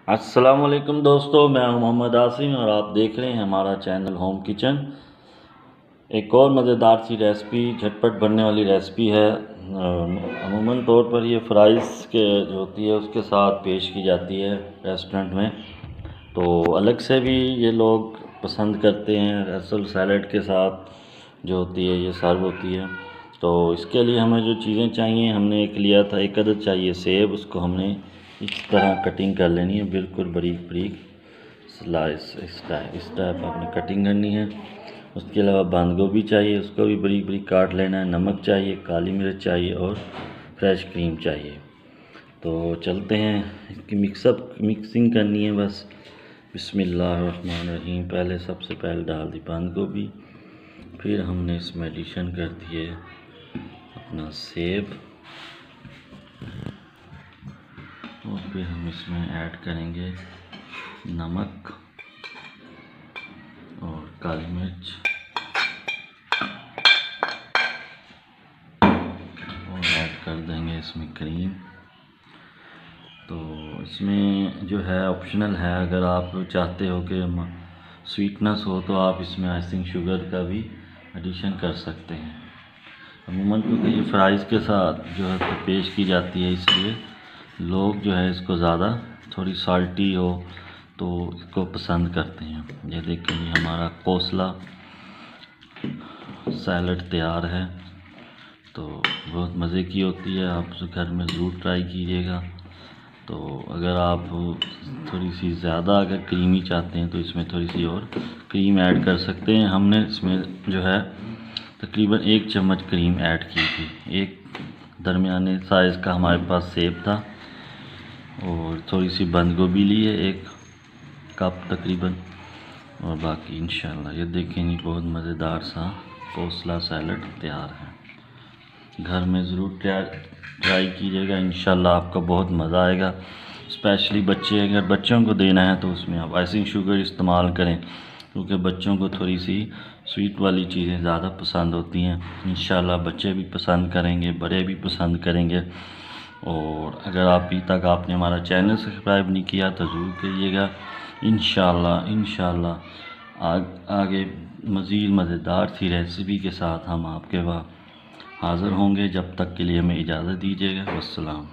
अस्सलाम वालेकुम दोस्तों, मैं हूं मोहम्मद आसिम और आप देख रहे हैं हमारा चैनल होम किचन। एक और मज़ेदार सी रेसिपी, झटपट बनने वाली रेसिपी है। अमूमन तौर पर ये फ्राइज़ के जो होती है उसके साथ पेश की जाती है रेस्टोरेंट में, तो अलग से भी ये लोग पसंद करते हैं। असल सैलड के साथ जो होती है ये सर्व होती है। तो इसके लिए हमें जो चीज़ें चाहिए, हमने एक लिया था, एक अदद चाहिए सेब। उसको हमने इस तरह कटिंग कर लेनी है, बिल्कुल बारीक बारीक स्लाइस इस टाइप आपने कटिंग करनी है। उसके अलावा बंद गोभी चाहिए, उसको भी बारीक बारीक काट लेना है। नमक चाहिए, काली मिर्च चाहिए और फ्रेश क्रीम चाहिए। तो चलते हैं, इसकी मिक्सिंग करनी है बस। बिस्मिल्लाहिर्रहमानिर्रहीम। पहले सबसे पहले डाल दी बंद गोभी, फिर हमने इसमें एडिशन कर दिए अपना सेब, और फिर हम इसमें ऐड करेंगे नमक और काली मिर्च, और ऐड कर देंगे इसमें क्रीम। तो इसमें जो है ऑप्शनल है, अगर आप चाहते हो कि स्वीटनेस हो तो आप इसमें आइसिंग शुगर का भी एडिशन कर सकते हैं। अमूमन क्योंकि ये फ्राइज़ के साथ जो है तो पेश की जाती है, इसलिए लोग जो है इसको ज़्यादा थोड़ी साल्टी हो तो इसको पसंद करते हैं। ये देखें, ये हमारा कोसला सैलड तैयार है। तो बहुत मज़े की होती है, आप घर में ज़रूर ट्राई कीजिएगा। तो अगर आप थोड़ी सी ज़्यादा अगर क्रीमी चाहते हैं तो इसमें थोड़ी सी और क्रीम ऐड कर सकते हैं। हमने इसमें जो है तकरीबन 1 चम्मच क्रीम ऐड की थी। एक दरमियाने साइज़ का हमारे पास सेब था, और थोड़ी सी बंद गोभी ली है, 1 कप तकरीबन। और बाकी इंशाल्लाह ये देखेंगे बहुत मज़ेदार सा कोसला सैलड तैयार है। घर में ज़रूर ट्राई कीजिएगा, इंशाल्लाह आपका बहुत मज़ा आएगा। स्पेशली बच्चे, अगर बच्चों को देना है तो उसमें आप आइसिंग शुगर इस्तेमाल करें, क्योंकि बच्चों को थोड़ी सी स्वीट वाली चीज़ें ज़्यादा पसंद होती हैं। इंशाल्लाह बच्चे भी पसंद करेंगे, बड़े भी पसंद करेंगे। और अगर अभी तक आपने हमारा चैनल सब्सक्राइब नहीं किया तो ज़रूर कीजिएगा। इंशाल्लाह आगे मज़ीद मज़ेदार सी रेसिपी के साथ हम आपके पास हाज़िर होंगे। जब तक के लिए हमें इजाज़त दीजिएगा। वस्सलाम।